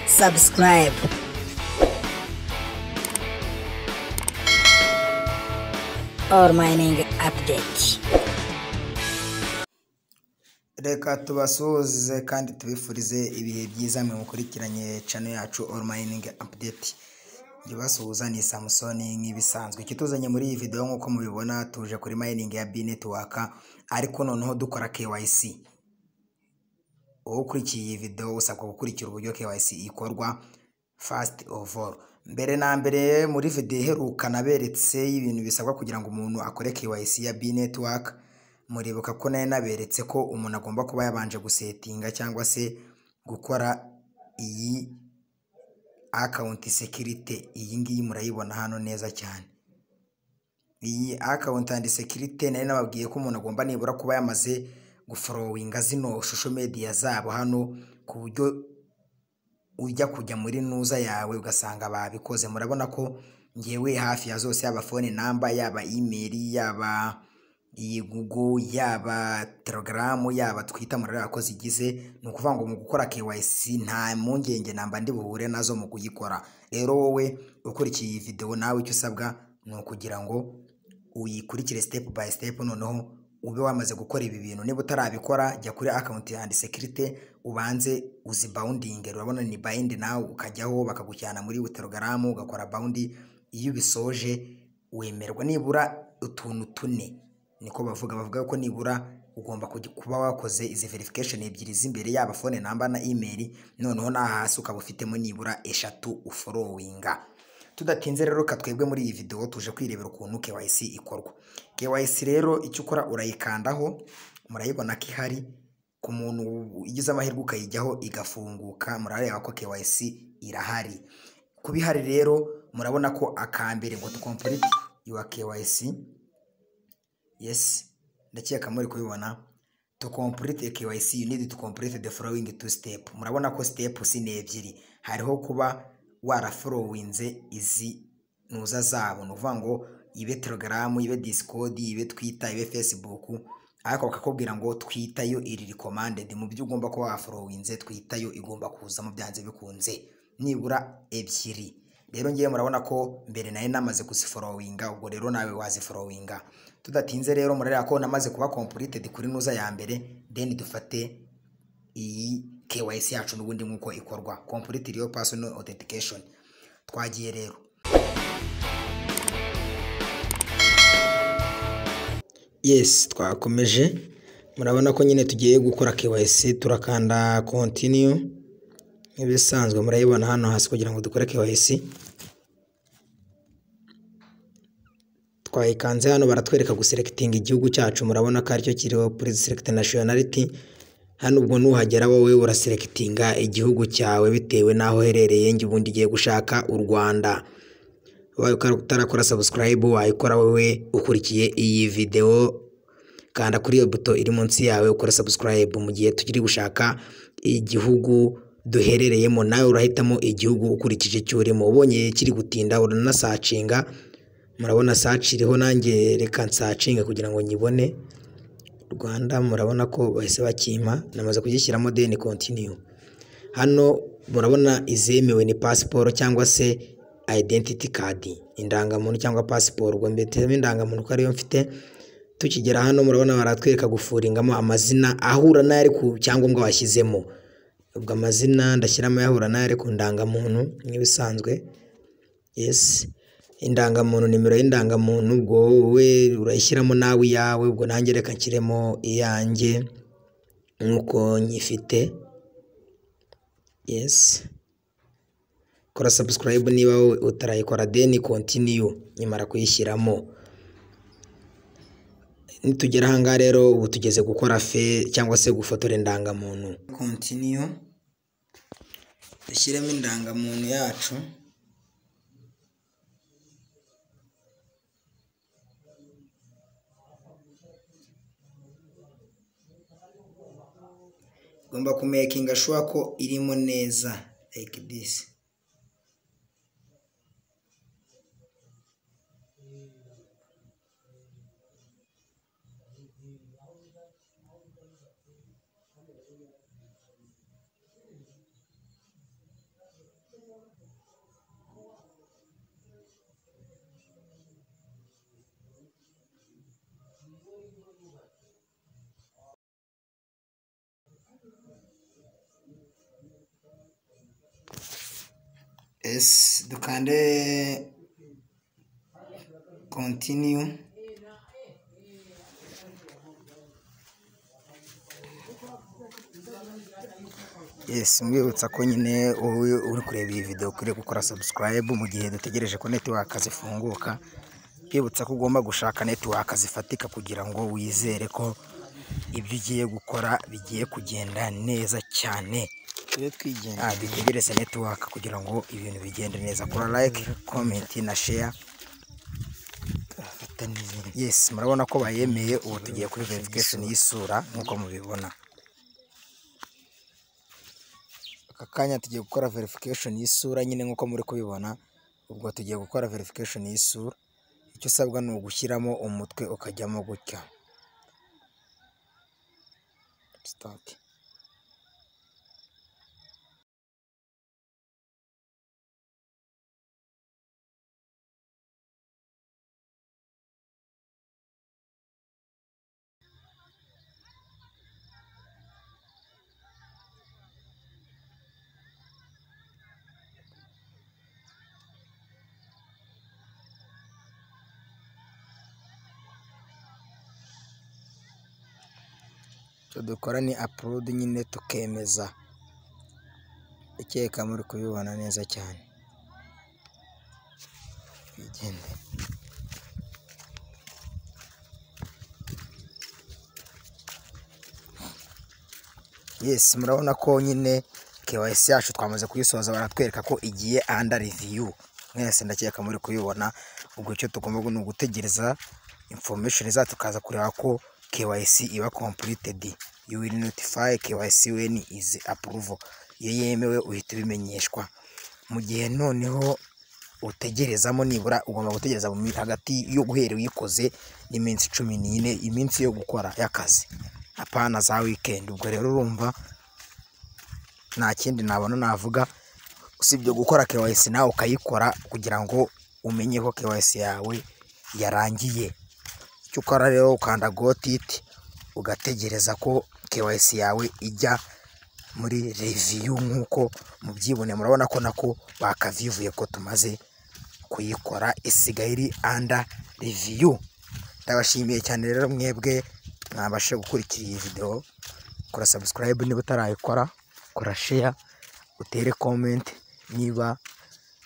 subscribe. ALL-MINIG update. Reka tubasuhuze kandi tubifurize ibihe byiza mwe mukurikiranye channel yacu ALL-MINIG update. Basuhuza ni Samson nk'ibisanzwe. Kituzanye muri iyi video nkuko mubibona tuje kuri mining ya B network ariko noneho dukora KYC. Ukurikiye iyi video usabwa gukurikira uburyo KYC ikorwa first of all. Mbere na mbere muri video iheruka naberetse ibintu bisabwa kugira ngo umuntu akore KYC ya B network. Muribuka ko naye naberetse ko umuntu agomba kuba yabanje gusetinga cyangwa se gukora iyi account security. Iyi ngiyi murayibona hano neza cyane. Iyi account and security naye nababwiye ko umuntu agomba nibura kuba yamaze gufollowinga zino social media zabo hano ku buryo ujya kujya muri nuza yawe ugasanga babikoze. Murabona ko ngewe hafi ya zose yaba phone number, yaba email, yaba iyi Google, yaba Telegram, yaba Twitter murara ko zigize. Nukuvuga ngo mu gukora KYC nta mungenge namba ndi buhure nazo mu kuyikora. Rero wowe ukurikiye iyi video nawe icyo usabwa no kugira ngo uyikurikire step by step, noneho ube wamaze gukora ibi bintu. Niba utarabikora jya kuri account and security ubanze uzi bounding. Urabona ni bind nawe ukajyaho bakagujyana muri Telegram ugakora bound. Iyo bisoje wemerwa nibura utuntu tune, niko bavuga ko nibura ugomba kuba wakoze izi verification ebyiri z'imbere, yaba phone number na email, noneho na hasi ukaba ufitemo nibura 3 ufollowinga. Tudatinze rero katwebwe muri iyi video tuje kwirebera ukuntu KYC ikorwa. KYC rero icyo ukora urayikandaho, murayibona ko ihari. Ku muntu igize amahirwe ukayijyaho igafunguka, murareba ko KYC irahari. Kubihari rero murabona ko akambere ngo to complete your KYC. Yes, ndakeka muri kubibona. To complete KYC you need to complete the following 2 steps. Murabona ko step si ebyiri. Hariho kuba warafollowinze izi nuza zabo, nuvuga ngo ibe Telegram, ibe Discord, ibe Twitter, ibe Facebook. Ariko bakakubwira ngo Twitter yo iri recommended. Mu byo ugomba kuba wafollowinze Twitter yo igomba kuza mu byanze bikunze nibura ebyiri. Rero ngiye murabona ko mbere naye namaze kuzifollowinga, ubwo rero nawe wazifollowinga. Tudatinze rero murareba ko namaze kuba completed kuri nuza ya mbere, then dufate iyi KYC yacu n'ubundi nkuko ikorwa, complete your personal authentication. Twagiye rero. Yes, twakomeje. Murabona ko nyine tugiye gukora KYC, turakanda continue nk'ibisanzwe. Murayibona hano hasi kugira ngo dukore KYC. Twayikanze hano baratwereka guselecting igihugu cyacu. Murabona ko aricyo kiriho please select nationality. Hano ubwo nuhagera wowe uraselectinga igihugu cyawe bitewe naho herereye. Ngi ubundi giye gushaka u Rwanda. Waye utarakora subscribe wayikora wowe ukurikiye iyi video, kanda kuri iyo buto iri munsi yawe ukora subscribe. Mu gihe tukiri gushaka igihugu duherereyemo nawe urahitamo igihugu ukurikije cyo urimo. Ubonye kiri gutinda urana searchinga. Murabona search iriho, nanjye reka searchinga kugira ngo nyibone Rwanda. Murabona ko bahise bakima, namaze kugishyiramo then continue. Hano murabona izemewe ni passport cyangwa se identity card, indangamuntu cyangwa passport. Ubwo mbetemo indangamuntu ko ariyo mfite. Tukigera hano murabona baratwereka gufuringamo amazina ahura n'ayari ku cyangombwa washyizemo. Ubwo amazina ndashyiramo yahura n'ayari ku ndangamuntu nk'ibisanzwe. Yes, indangamuntu, nimero y'indangamuntu ubwo wowe urayishyiramo nawe yawe. Ubwo nanjye reka nshyiremo iyanjye nkuko nyifite. Yes, kora subscribe niba utarayikora then continue nyimara kuyishyiramo. Nitugera hanga rero ubu tugeze gukora cyangwa se gufotora indangamuntu. Continue, dushyiremo indangamuntu yacu. Gomba kumakinga sure ko irimo neza like this. yes, dukande continue. Yes, mwibutsa ko nyine uri kureba iyi video ukwiriye gukora subscribe mu gihe dutegereje ko network zifunguka. Kwibutsa ko ugomba gushaka network zifatika kugira ngo wizere ko ibyo ugiye gukora bigiye kugenda neza cyane. Dutegereze network kugira ngo ibintu bigende neza. Kora like, comment na share. Yes, murabona ko bayemeye. Ubu tugiye kuri verification y'isura nkuko mubibona. Aka kanya tugiye gukora verification y'isura nyine nkuko muri kubibona. Ubwo tugiye gukora verification y'isura. Icyo usabwa ni ugushyiramo umutwe ukajyamo gutya. Start. Dukora ni upload nyine tukemeza. Ikeka muri kubibona neza cyane. Bigende. Yes, murabona ko nyine KYC yacu twamaze kuyisoza, baratwereka ko igiye under review. Mwese ndakeka muri kubibona. Ubwo icyo tugomba ni ugutegereza information tukaza kureba ko KYC iba completed. You will notify KYC when is approval. Iyo yemewe uhita bimenyeshwa. Mu gihe noneho utegerezamo nibura ugomba gutegereza hagati yo guhera uyikoze n'iminsi 14 iminsi yo gukora y'akazi. Apana za weekend. Ubwo rero urumva nta kindi nabona navuga usibye gukora KYC nawe ukayikora kugira ngo umenye ko KYC yawe yarangiye. Icyo ukora rero ukanda got it ugategereza ko KYC yawe ijya muri review nkuko mubyibone. Murabona ko nako bakavivuye ko tumaze kuyikora isigaye iri under review. Ndabashimiye cyane rero mwebwe mwabashe gukurikira iyi video. Kora subscribe niba utarayikora, kora share, utere comment. Niba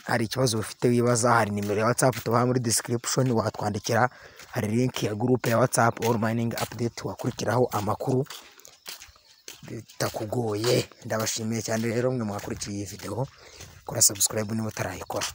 hari ikibazo ufite wibaza, hari nimero ya WhatsApp tubaha muri description, watwandikira. Hari link ya group ya WhatsApp ALL-MINIG-UPDATE wakurikiraho amakuru bitakugoye. Ndabashimiye cyane rero mwe mwakurikiye iyi video. Kora subscribe niba utarayikora.